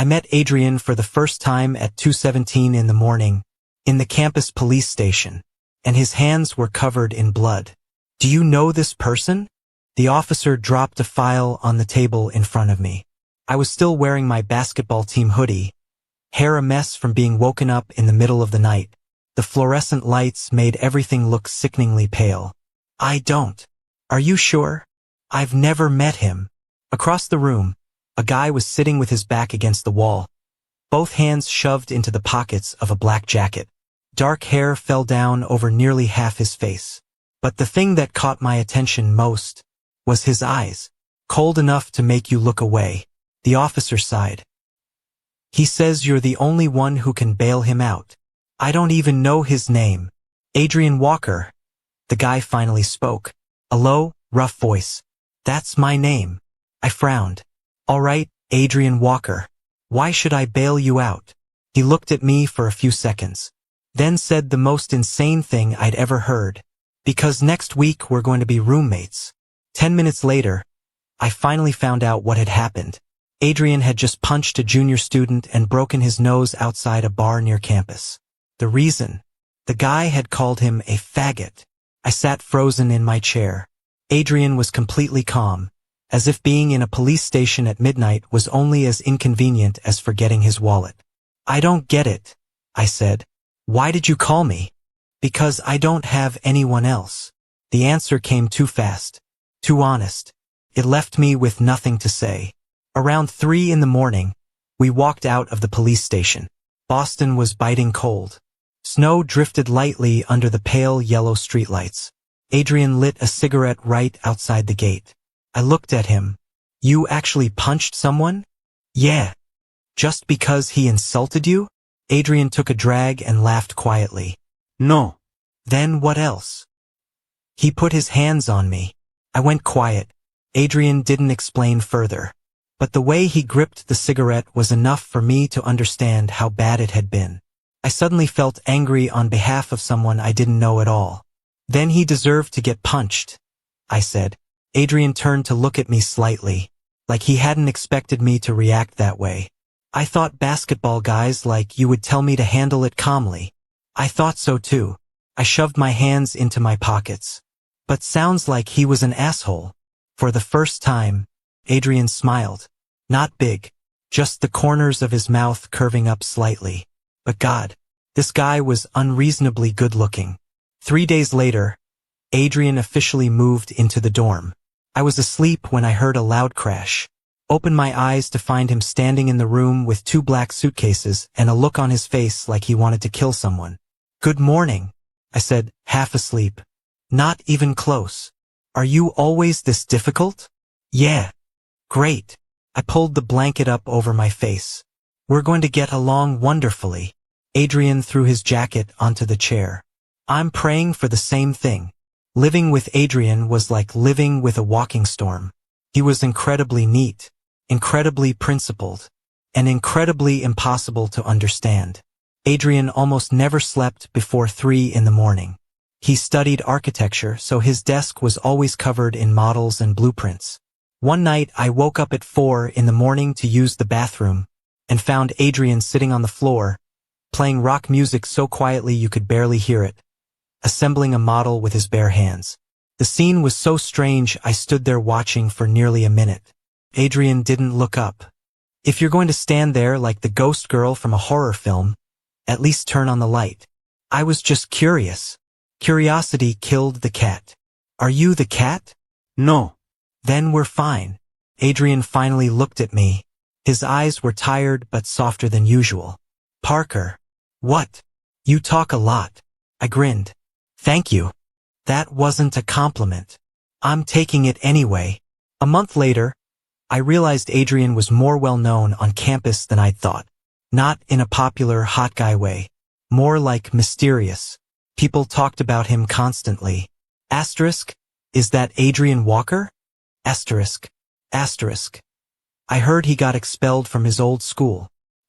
I met Adrian for the first time at 2:17 in the morning, in the campus police station, and his hands were covered in blood. "Do you know this person?" The officer dropped a file on the table in front of me. I was still wearing my basketball team hoodie, hair a mess from being woken up in the middle of the night. The fluorescent lights made everything look sickeningly pale. "I don't." "Are you sure?" "I've never met him." Across the room, a guy was sitting with his back against the wall, both hands shoved into the pockets of a black jacket. Dark hair fell down over nearly half his face. But the thing that caught my attention most was his eyes, cold enough to make you look away. The officer sighed. "He says you're the only one who can bail him out." "I don't even know his name." "Adrian Walker." The guy finally spoke. A low, rough voice. "That's my name." I frowned. "All right, Adrian Walker. Why should I bail you out?" He looked at me for a few seconds, then said the most insane thing I'd ever heard. "Because next week we're going to be roommates." 10 minutes later, I finally found out what had happened. Adrian had just punched a junior student and broken his nose outside a bar near campus. The reason? The guy had called him a faggot. I sat frozen in my chair. Adrian was completely calm, as if being in a police station at midnight was only as inconvenient as forgetting his wallet. "I don't get it," I said. "Why did you call me?" "Because I don't have anyone else." The answer came too fast, too honest. It left me with nothing to say. Around 3 in the morning, we walked out of the police station. Boston was biting cold. Snow drifted lightly under the pale yellow streetlights. Adrian lit a cigarette right outside the gate. I looked at him. "You actually punched someone?" "Yeah." "Just because he insulted you?" Adrian took a drag and laughed quietly. "No." "Then what else?" "He put his hands on me." I went quiet. Adrian didn't explain further. But the way he gripped the cigarette was enough for me to understand how bad it had been. I suddenly felt angry on behalf of someone I didn't know at all. "Then he deserved to get punched," I said. Adrian turned to look at me slightly, like he hadn't expected me to react that way. "I thought basketball guys like you would tell me to handle it calmly." "I thought so too." I shoved my hands into my pockets. "But sounds like he was an asshole." For the first time, Adrian smiled. Not big, just the corners of his mouth curving up slightly. But God, this guy was unreasonably good-looking. 3 days later, Adrian officially moved into the dorm. I was asleep when I heard a loud crash. Opened my eyes to find him standing in the room with 2 black suitcases and a look on his face like he wanted to kill someone. "Good morning," I said, half asleep. "Not even close." "Are you always this difficult?" "Yeah." "Great." I pulled the blanket up over my face. "We're going to get along wonderfully." Adrian threw his jacket onto the chair. "I'm praying for the same thing." Living with Adrian was like living with a walking storm. He was incredibly neat, incredibly principled, and incredibly impossible to understand. Adrian almost never slept before 3 in the morning. He studied architecture, so his desk was always covered in models and blueprints. One night I woke up at 4 in the morning to use the bathroom, and found Adrian sitting on the floor, playing rock music so quietly you could barely hear it, assembling a model with his bare hands. The scene was so strange I stood there watching for nearly a minute. Adrian didn't look up. "If you're going to stand there like the ghost girl from a horror film, at least turn on the light." I was just curious. Curiosity killed the cat. "Are you the cat?" "No." "Then we're fine." Adrian finally looked at me. His eyes were tired but softer than usual. "Parker." "What?" "You talk a lot." I grinned. "Thank you." That wasn't a compliment. I'm taking it anyway. A month later, I realized Adrian was more well-known on campus than I'd thought. Not in a popular hot guy way. More like mysterious. People talked about him constantly. Asterisk, is that Adrian Walker? Asterisk. Asterisk. I heard he got expelled from his old school.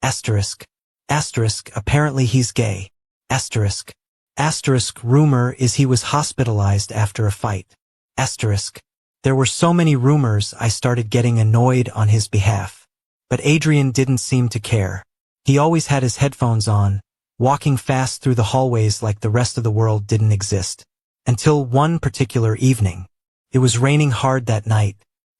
Asterisk. Asterisk, apparently he's gay. Asterisk. Asterisk, rumor is he was hospitalized after a fight. Asterisk. There were so many rumors I started getting annoyed on his behalf. But Adrian didn't seem to care. He always had his headphones on, walking fast through the hallways like the rest of the world didn't exist. Until one particular evening. It was raining hard that night.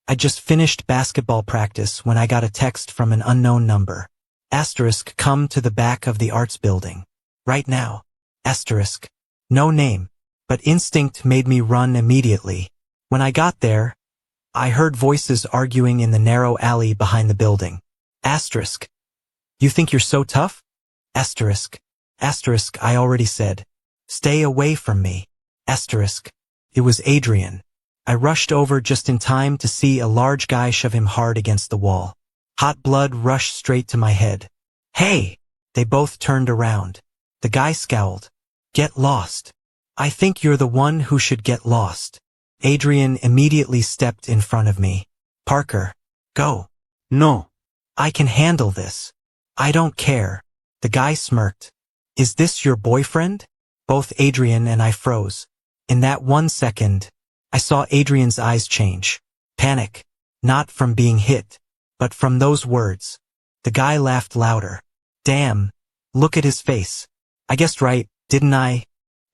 I just finished basketball practice when I got a text from an unknown number. Asterisk, come to the back of the arts building. Right now. Asterisk. No name. But instinct made me run immediately. When I got there, I heard voices arguing in the narrow alley behind the building. Asterisk. You think you're so tough? Asterisk. Asterisk, I already said. Stay away from me. Asterisk. It was Adrian. I rushed over just in time to see a large guy shove him hard against the wall. Hot blood rushed straight to my head. Hey! They both turned around. The guy scowled. Get lost. I think you're the one who should get lost. Adrian immediately stepped in front of me. Parker. Go. No. I can handle this. I don't care. The guy smirked. Is this your boyfriend? Both Adrian and I froze. In that 1 second, I saw Adrian's eyes change. Panic. Not from being hit, but from those words. The guy laughed louder. Damn. Look at his face. I guessed right, didn't I?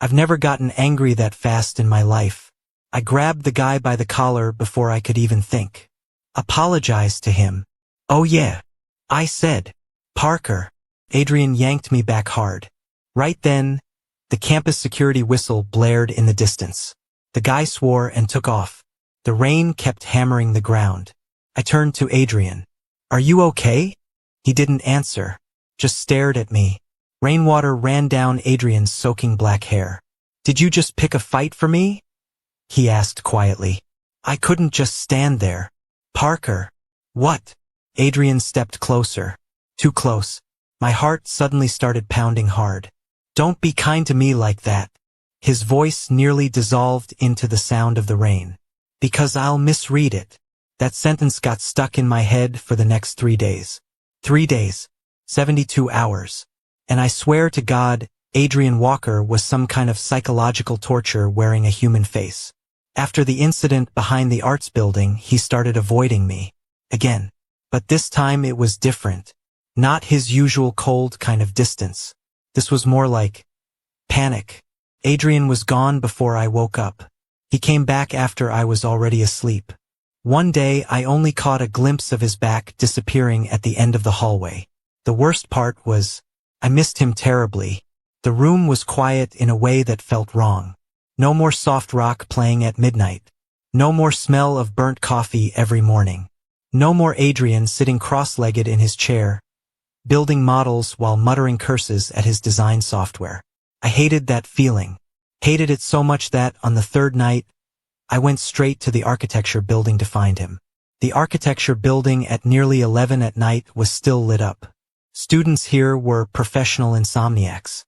I've never gotten angry that fast in my life. I grabbed the guy by the collar before I could even think. Apologized to him. Oh yeah. I said. Parker. Adrian yanked me back hard. Right then, the campus security whistle blared in the distance. The guy swore and took off. The rain kept hammering the ground. I turned to Adrian. Are you okay? He didn't answer, just stared at me. Rainwater ran down Adrian's soaking black hair. Did you just pick a fight for me? He asked quietly. I couldn't just stand there. Parker. What? Adrian stepped closer. Too close. My heart suddenly started pounding hard. Don't be kind to me like that. His voice nearly dissolved into the sound of the rain. Because I'll misread it. That sentence got stuck in my head for the next 3 days. 3 days. 72 hours. And I swear to God, Adrian Walker was some kind of psychological torture wearing a human face. After the incident behind the arts building, he started avoiding me. Again. But this time it was different. Not his usual cold kind of distance. This was more like panic. Adrian was gone before I woke up. He came back after I was already asleep. One day I only caught a glimpse of his back disappearing at the end of the hallway. The worst part was, I missed him terribly. The room was quiet in a way that felt wrong. No more soft rock playing at midnight. No more smell of burnt coffee every morning. No more Adrian sitting cross-legged in his chair, building models while muttering curses at his design software. I hated that feeling. Hated it so much that, on the third night, I went straight to the architecture building to find him. The architecture building at nearly 11 at night was still lit up. Students here were professional insomniacs.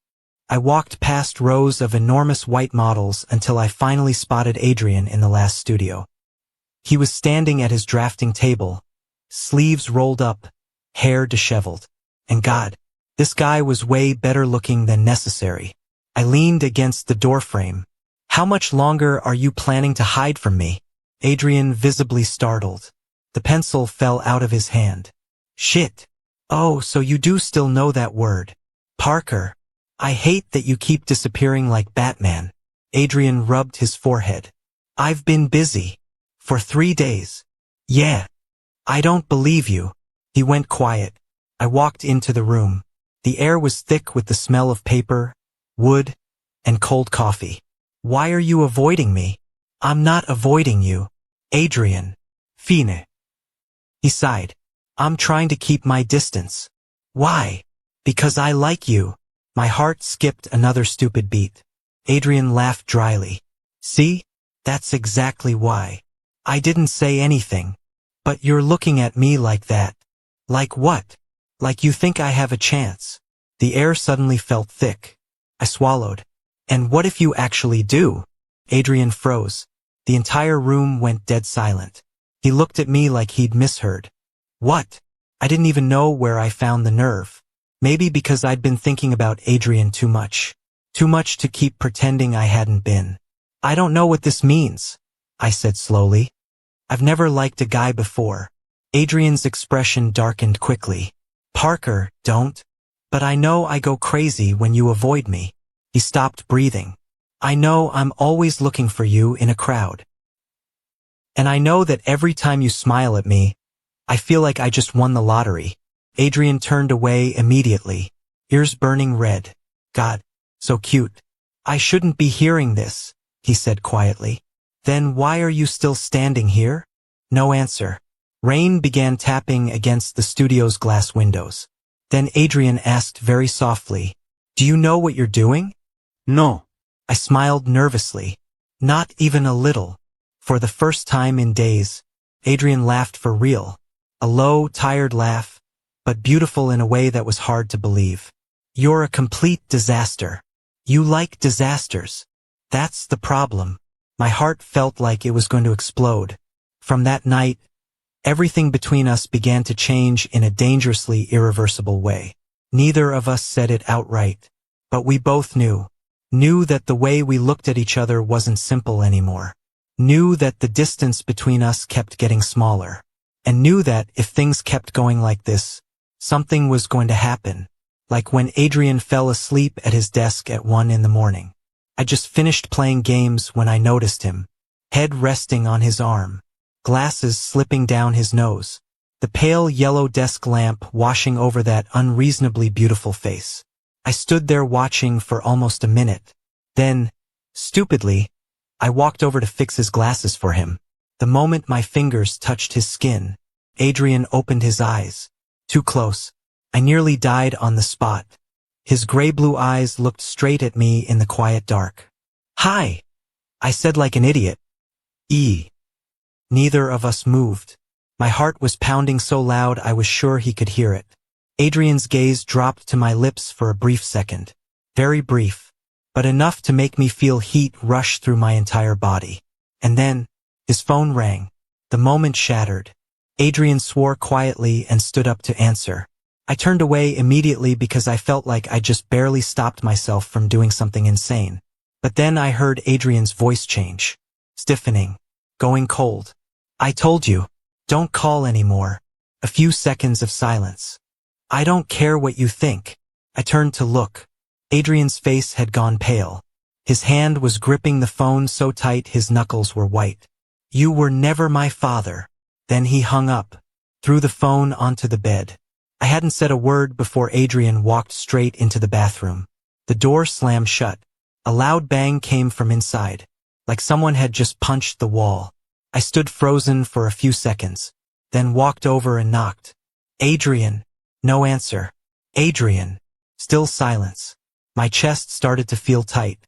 I walked past rows of enormous white models until I finally spotted Adrian in the last studio. He was standing at his drafting table, sleeves rolled up, hair disheveled. And God, this guy was way better looking than necessary. I leaned against the doorframe. How much longer are you planning to hide from me? Adrian visibly startled. The pencil fell out of his hand. Shit. Oh, so you do still know that word. Parker. I hate that you keep disappearing like Batman. Adrian rubbed his forehead. I've been busy. For 3 days. Yeah. I don't believe you. He went quiet. I walked into the room. The air was thick with the smell of paper, wood, and cold coffee. Why are you avoiding me? I'm not avoiding you. Adrian. Fine. He sighed. I'm trying to keep my distance. Why? Because I like you. My heart skipped another stupid beat. Adrian laughed dryly. See? That's exactly why. I didn't say anything. But you're looking at me like that. Like what? Like you think I have a chance. The air suddenly felt thick. I swallowed. And what if you actually do? Adrian froze. The entire room went dead silent. He looked at me like he'd misheard. What? I didn't even know where I found the nerve. Maybe because I'd been thinking about Adrian too much. Too much to keep pretending I hadn't been. I don't know what this means, I said slowly. I've never liked a guy before. Adrian's expression darkened quickly. Parker, don't. But I know I go crazy when you avoid me. He stopped breathing. I know I'm always looking for you in a crowd. And I know that every time you smile at me, I feel like I just won the lottery. Adrian turned away immediately, ears burning red. God, so cute. I shouldn't be hearing this, he said quietly. Then why are you still standing here? No answer. Rain began tapping against the studio's glass windows. Then Adrian asked very softly, Do you know what you're doing? No. I smiled nervously. Not even a little. For the first time in days, Adrian laughed for real. A low, tired laugh, but beautiful in a way that was hard to believe. You're a complete disaster. You like disasters. That's the problem. My heart felt like it was going to explode. From that night, everything between us began to change in a dangerously irreversible way. Neither of us said it outright, but we both knew that the way we looked at each other wasn't simple anymore. Knew that the distance between us kept getting smaller, and knew that if things kept going like this, something was going to happen. Like when Adrian fell asleep at his desk at 1 in the morning. I just finished playing games when I noticed him, head resting on his arm, glasses slipping down his nose, the pale yellow desk lamp washing over that unreasonably beautiful face. I stood there watching for almost a minute. Then, stupidly, I walked over to fix his glasses for him. The moment my fingers touched his skin, Adrian opened his eyes. Too close. I nearly died on the spot. His gray-blue eyes looked straight at me in the quiet dark. Hi, I said like an idiot. Neither of us moved. My heart was pounding so loud I was sure he could hear it. Adrian's gaze dropped to my lips for a brief second. Very brief, but enough to make me feel heat rush through my entire body. And then, his phone rang. The moment shattered. Adrian swore quietly and stood up to answer. I turned away immediately because I felt like I just barely stopped myself from doing something insane. But then I heard Adrian's voice change. Stiffening. Going cold. I told you. Don't call anymore. A few seconds of silence. I don't care what you think. I turned to look. Adrian's face had gone pale. His hand was gripping the phone so tight his knuckles were white. You were never my father. Then he hung up. Threw the phone onto the bed. I hadn't said a word before Adrian walked straight into the bathroom. The door slammed shut. A loud bang came from inside, like someone had just punched the wall. I stood frozen for a few seconds, then walked over and knocked. Adrian. No answer. Adrian. Still silence. My chest started to feel tight.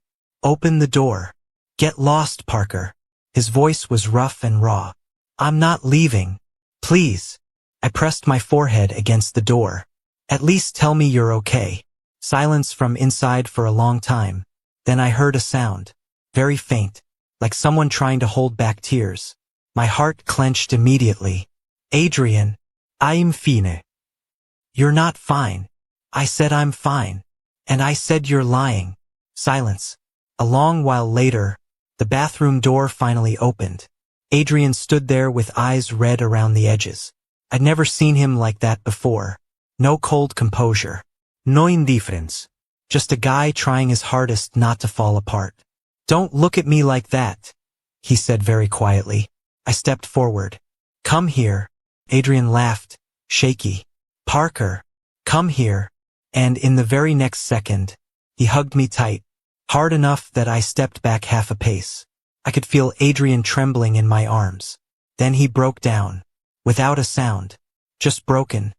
Open the door. Get lost, Parker. His voice was rough and raw. I'm not leaving. Please. I pressed my forehead against the door. At least tell me you're okay. Silence from inside for a long time. Then I heard a sound. Very faint. Like someone trying to hold back tears. My heart clenched immediately. Adrian. I'm fine. You're not fine. I said I'm fine. And I said you're lying. Silence. A long while later, the bathroom door finally opened. Adrian stood there with eyes red around the edges. I'd never seen him like that before. No cold composure. No indifference. Just a guy trying his hardest not to fall apart. Don't look at me like that, he said very quietly. I stepped forward. Come here. Adrian laughed, shaky. Parker, come here. And in the very next second, he hugged me tight, hard enough that I stepped back half a pace. I could feel Adrian trembling in my arms. Then he broke down. Without a sound. Just broken.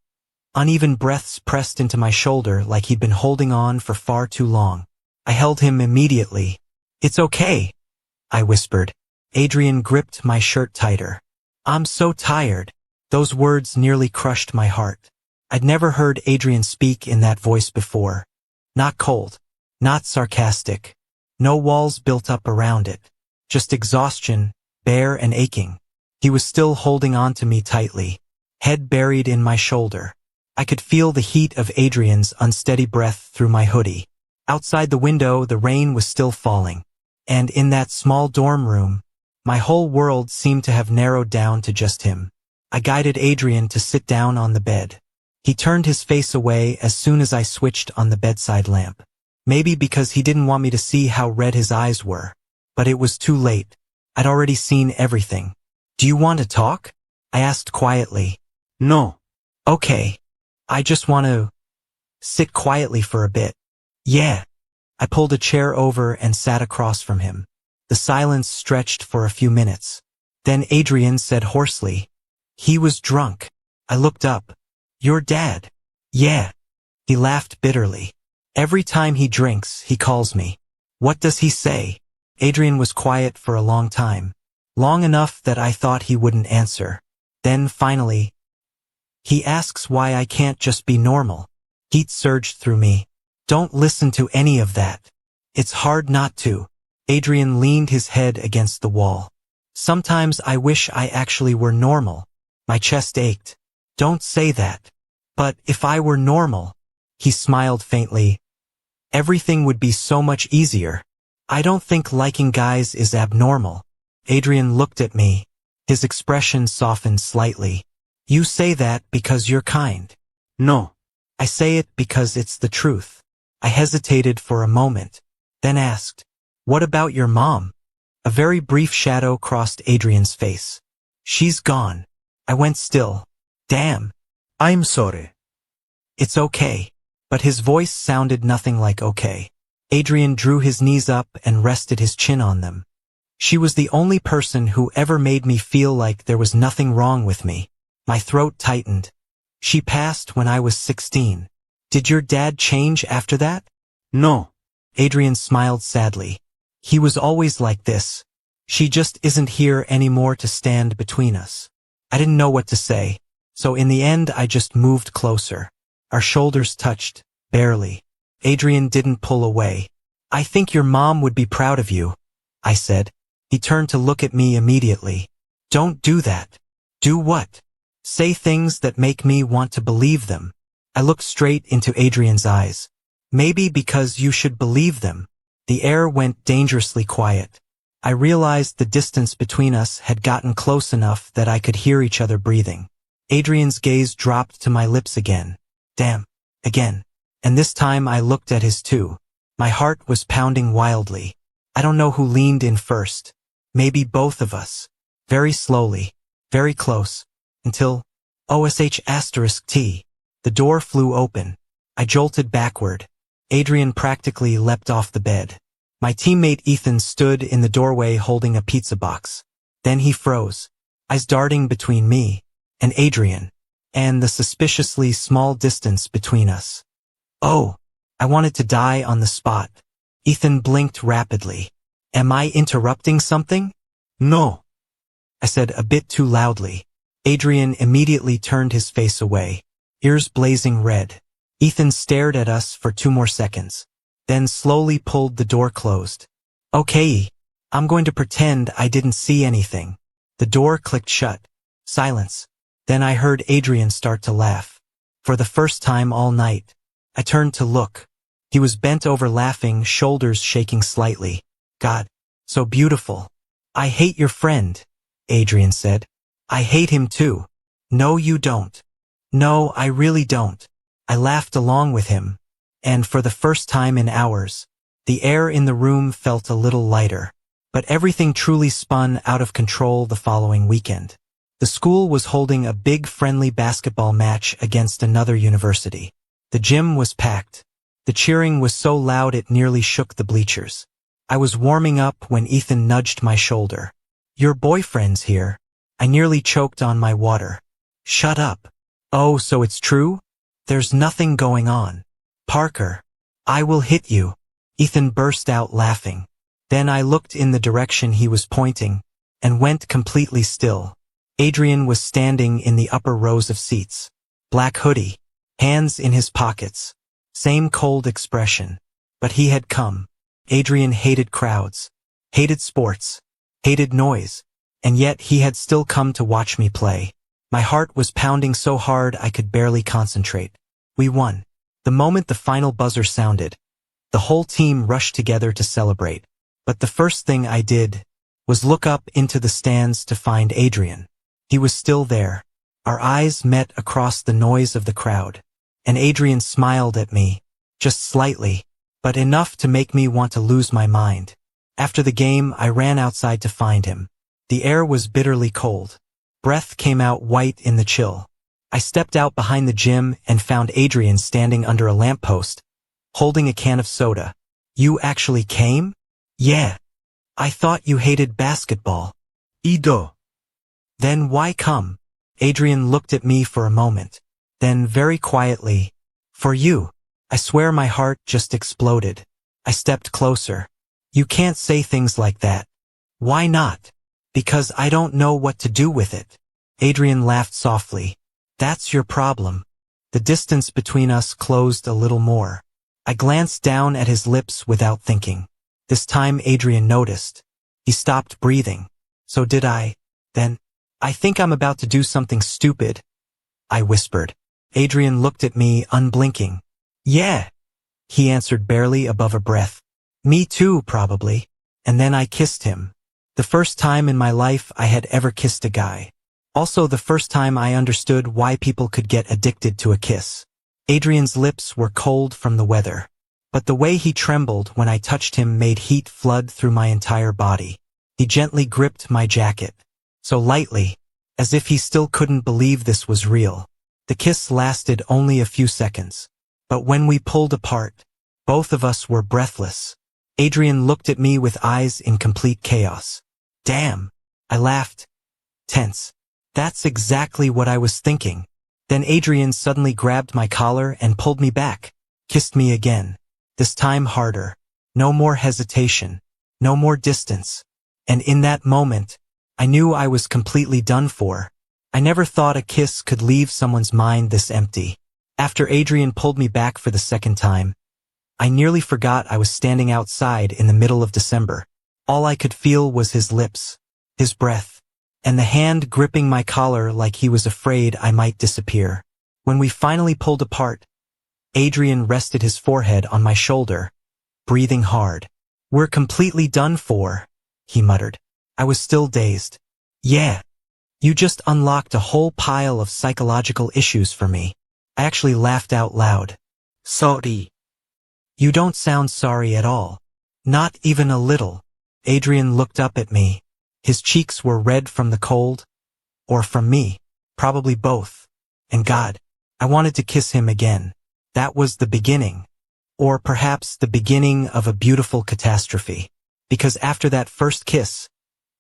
Uneven breaths pressed into my shoulder like he'd been holding on for far too long. I held him immediately. It's okay, I whispered. Adrian gripped my shirt tighter. I'm so tired. Those words nearly crushed my heart. I'd never heard Adrian speak in that voice before. Not cold. Not sarcastic. No walls built up around it. Just exhaustion, bare and aching. He was still holding on to me tightly, head buried in my shoulder. I could feel the heat of Adrian's unsteady breath through my hoodie. Outside the window, the rain was still falling. And in that small dorm room, my whole world seemed to have narrowed down to just him. I guided Adrian to sit down on the bed. He turned his face away as soon as I switched on the bedside lamp. Maybe because he didn't want me to see how red his eyes were. But it was too late. I'd already seen everything. Do you want to talk? I asked quietly. No. Okay. I just want to sit quietly for a bit. Yeah. I pulled a chair over and sat across from him. The silence stretched for a few minutes. Then Adrian said hoarsely, "He was drunk." I looked up. "Your dad?" "Yeah." He laughed bitterly. "Every time he drinks, he calls me." "What does he say?" Adrian was quiet for a long time. Long enough that I thought he wouldn't answer. Then, finally, he asks why I can't just be normal. Heat surged through me. "Don't listen to any of that. It's hard not to." Adrian leaned his head against the wall. "Sometimes I wish I actually were normal." My chest ached. "Don't say that." "But if I were normal," he smiled faintly, "everything would be so much easier. I don't think liking guys is abnormal." Adrian looked at me. His expression softened slightly. "You say that because you're kind." No. "I say it because it's the truth." I hesitated for a moment, then asked, "What about your mom?" A very brief shadow crossed Adrian's face. "She's gone." I went still. "Damn." I'm sorry. "It's okay." But his voice sounded nothing like okay. Adrian drew his knees up and rested his chin on them. "She was the only person who ever made me feel like there was nothing wrong with me." My throat tightened. "She passed when I was 16. Did your dad change after that?" No. Adrian smiled sadly. "He was always like this. She just isn't here anymore to stand between us." I didn't know what to say, so in the end I just moved closer. Our shoulders touched, barely. Adrian didn't pull away. "I think your mom would be proud of you," I said. He turned to look at me immediately. "Don't do that." "Do what?" "Say things that make me want to believe them." I looked straight into Adrian's eyes. "Maybe because you should believe them." The air went dangerously quiet. I realized the distance between us had gotten close enough that I could hear each other breathing. Adrian's gaze dropped to my lips again. Damn. Again. And this time I looked at his too. My heart was pounding wildly. I don't know who leaned in first. Maybe both of us. Very slowly. Very close. Until **T. The door flew open. I jolted backward. Adrian practically leapt off the bed. My teammate Ethan stood in the doorway holding a pizza box. Then he froze, eyes darting between me and Adrian, and the suspiciously small distance between us. "Oh!" I wanted to die on the spot. Ethan blinked rapidly. "Am I interrupting something?" No. I said a bit too loudly. Adrian immediately turned his face away, ears blazing red. Ethan stared at us for 2 more seconds, then slowly pulled the door closed. "Okay, I'm going to pretend I didn't see anything." The door clicked shut. Silence. Then I heard Adrian start to laugh. For the first time all night. I turned to look. He was bent over laughing, shoulders shaking slightly. "God, so beautiful." "I hate your friend," Adrian said. "I hate him too." "No, you don't." "No, I really don't." I laughed along with him. And for the first time in hours, the air in the room felt a little lighter. But everything truly spun out of control the following weekend. The school was holding a big friendly basketball match against another university. The gym was packed. The cheering was so loud it nearly shook the bleachers. I was warming up when Ethan nudged my shoulder. "Your boyfriend's here." I nearly choked on my water. "Shut up." "Oh, so it's true?" "There's nothing going on." "Parker, I will hit you." Ethan burst out laughing. Then I looked in the direction he was pointing, and went completely still. Adrian was standing in the upper rows of seats. Black hoodie, hands in his pockets. Same cold expression. But he had come. Adrian hated crowds, hated sports, hated noise, and yet he had still come to watch me play. My heart was pounding so hard I could barely concentrate. We won. The moment the final buzzer sounded, the whole team rushed together to celebrate. But the first thing I did was look up into the stands to find Adrian. He was still there, Our eyes met across the noise of the crowd, and Adrian smiled at me, just slightly, but enough to make me want to lose my mind. After the game, I ran outside to find him. The air was bitterly cold. Breath came out white in the chill. I stepped out behind the gym and found Adrian standing under a lamppost, holding a can of soda. You actually came? Yeah. I thought you hated basketball. Ido. Then why come? Adrian looked at me for a moment. Then very quietly, for you. I swear my heart just exploded. I stepped closer. You can't say things like that. Why not? Because I don't know what to do with it. Adrian laughed softly. That's your problem. The distance between us closed a little more. I glanced down at his lips without thinking. This time Adrian noticed. He stopped breathing. So did I. Then, I think I'm about to do something stupid, I whispered. Adrian looked at me, unblinking. Yeah, he answered barely above a breath. Me too, probably. And then I kissed him. The first time in my life I had ever kissed a guy. Also the first time I understood why people could get addicted to a kiss. Adrian's lips were cold from the weather, but the way he trembled when I touched him made heat flood through my entire body. He gently gripped my jacket, so lightly, as if he still couldn't believe this was real. The kiss lasted only a few seconds, but when we pulled apart, both of us were breathless. Adrian looked at me with eyes in complete chaos. Damn, I laughed, tense. That's exactly what I was thinking. Then Adrian suddenly grabbed my collar and pulled me back, kissed me again. This time harder. No more hesitation. No more distance. And in that moment, I knew I was completely done for. I never thought a kiss could leave someone's mind this empty. After Adrian pulled me back for the second time, I nearly forgot I was standing outside in the middle of December. All I could feel was his lips, his breath, and the hand gripping my collar like he was afraid I might disappear. When we finally pulled apart, Adrian rested his forehead on my shoulder, breathing hard. We're completely done for, he muttered. I was still dazed. Yeah. You just unlocked a whole pile of psychological issues for me. I actually laughed out loud. Sorry. You don't sound sorry at all. Not even a little. Adrian looked up at me. His cheeks were red from the cold, or from me, probably both. And God, I wanted to kiss him again. That was the beginning. Or perhaps the beginning of a beautiful catastrophe. Because after that first kiss,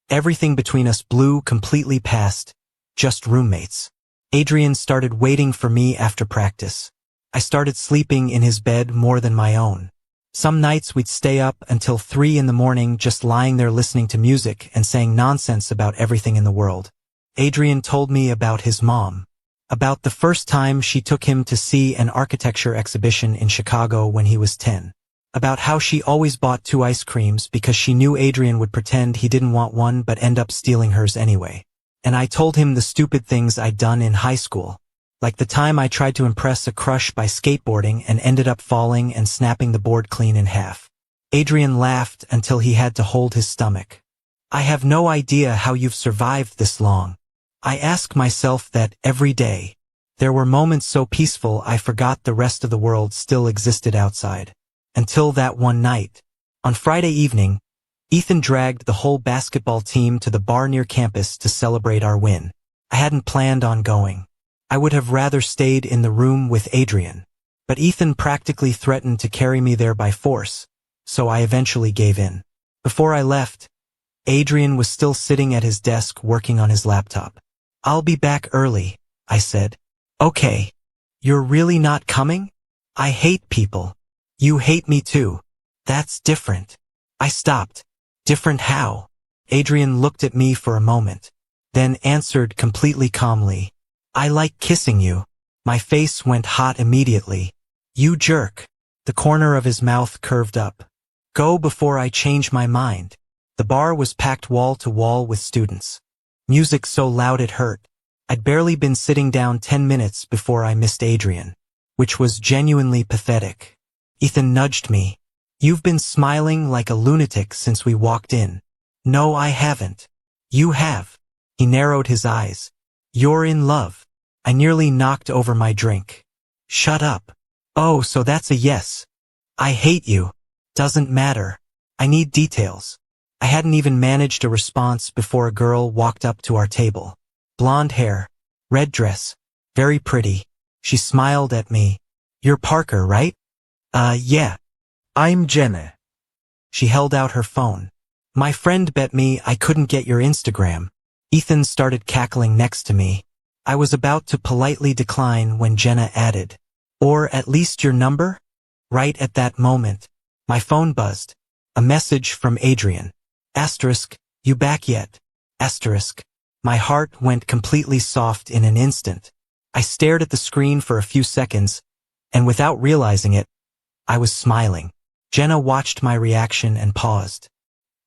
everything between us blew completely past, just roommates. Adrian started waiting for me after practice. I started sleeping in his bed more than my own. Some nights we'd stay up until 3 in the morning just lying there listening to music and saying nonsense about everything in the world. Adrian told me about his mom. About the first time she took him to see an architecture exhibition in Chicago when he was 10. About how she always bought 2 ice creams because she knew Adrian would pretend he didn't want one but end up stealing hers anyway. And I told him the stupid things I'd done in high school. Like the time I tried to impress a crush by skateboarding and ended up falling and snapping the board clean in half. Adrian laughed until he had to hold his stomach. I have no idea how you've survived this long. I ask myself that every day. There were moments so peaceful I forgot the rest of the world still existed outside. Until that one night. On Friday evening, Ethan dragged the whole basketball team to the bar near campus to celebrate our win. I hadn't planned on going. I would have rather stayed in the room with Adrian. But Ethan practically threatened to carry me there by force, so I eventually gave in. Before I left, Adrian was still sitting at his desk working on his laptop. I'll be back early, I said. Okay. You're really not coming? I hate people. You hate me too. That's different. I stopped. Different how? Adrian looked at me for a moment, then answered completely calmly. I like kissing you. My face went hot immediately. You jerk. The corner of his mouth curved up. Go before I change my mind. The bar was packed wall to wall with students. Music so loud it hurt. I'd barely been sitting down 10 minutes before I missed Adrian, which was genuinely pathetic. Ethan nudged me. You've been smiling like a lunatic since we walked in. No, I haven't. You have. He narrowed his eyes. You're in love. I nearly knocked over my drink. Shut up. Oh, so that's a yes. I hate you. Doesn't matter. I need details. I hadn't even managed a response before a girl walked up to our table. Blonde hair, red dress, very pretty. She smiled at me. You're Parker, right? Yeah. I'm Jenna. She held out her phone. My friend bet me I couldn't get your Instagram. Ethan started cackling next to me. I was about to politely decline when Jenna added, or at least your number? Right at that moment, my phone buzzed. A message from Adrian. Asterisk, you back yet? Asterisk. My heart went completely soft in an instant. I stared at the screen for a few seconds, and without realizing it, I was smiling. Jenna watched my reaction and paused.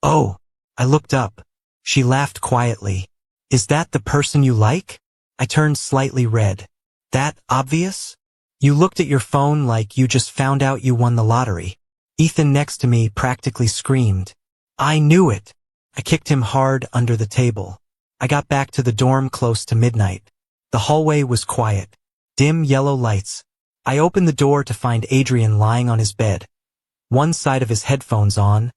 Oh, I looked up. She laughed quietly. Is that the person you like? I turned slightly red. That obvious? You looked at your phone like you just found out you won the lottery. Ethan next to me practically screamed. I knew it. I kicked him hard under the table. I got back to the dorm close to midnight. The hallway was quiet. Dim yellow lights. I opened the door to find Adrian lying on his bed. One side of his headphones on,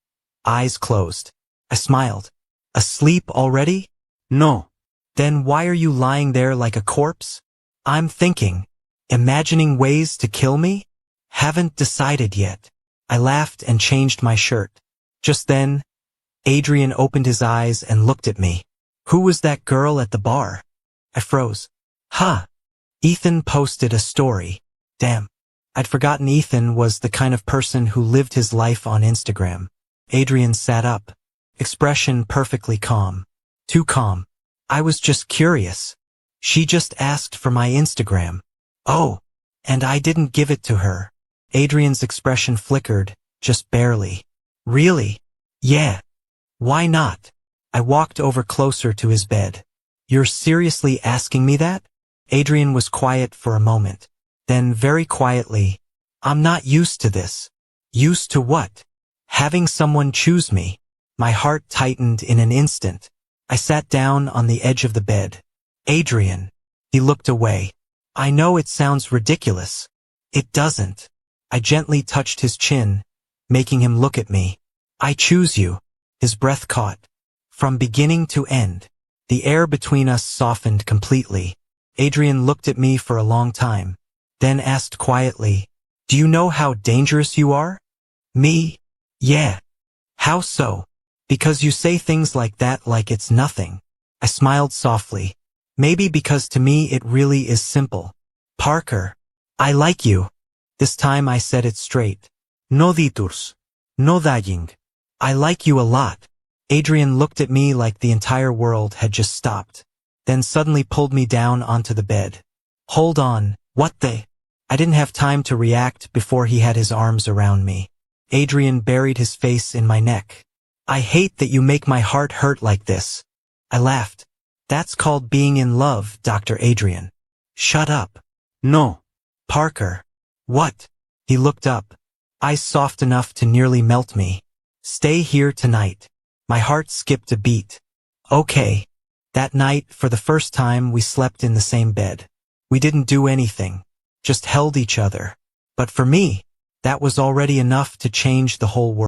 eyes closed. I smiled. Asleep already? No. Then why are you lying there like a corpse? I'm thinking. Imagining ways to kill me? Haven't decided yet. I laughed and changed my shirt. Just then, Adrian opened his eyes and looked at me. Who was that girl at the bar? I froze. Huh. Ethan posted a story. Damn. I'd forgotten Ethan was the kind of person who lived his life on Instagram. Adrian sat up. Expression perfectly calm. Too calm. I was just curious. She just asked for my Instagram. Oh, and I didn't give it to her. Adrian's expression flickered, just barely. Really? Yeah. Why not? I walked over closer to his bed. You're seriously asking me that? Adrian was quiet for a moment. Then very quietly, I'm not used to this. Used to what? Having someone choose me. My heart tightened in an instant. I sat down on the edge of the bed. Adrian. He looked away. I know it sounds ridiculous. It doesn't. I gently touched his chin, making him look at me. I choose you. His breath caught. From beginning to end. The air between us softened completely. Adrian looked at me for a long time, then asked quietly, Do you know how dangerous you are? Me? Yeah. How so? Because you say things like that like it's nothing. I smiled softly. Maybe because to me it really is simple. Parker, I like you. This time I said it straight. No detours. No dying. I like you a lot. Adrian looked at me like the entire world had just stopped, then suddenly pulled me down onto the bed. Hold on, what the? I didn't have time to react before he had his arms around me. Adrian buried his face in my neck. I hate that you make my heart hurt like this. I laughed. That's called being in love, Dr. Adrian. Shut up. No. Parker. What? He looked up, eyes soft enough to nearly melt me. Stay here tonight. My heart skipped a beat. Okay. That night, for the first time, we slept in the same bed. We didn't do anything, just held each other. But for me, that was already enough to change the whole world.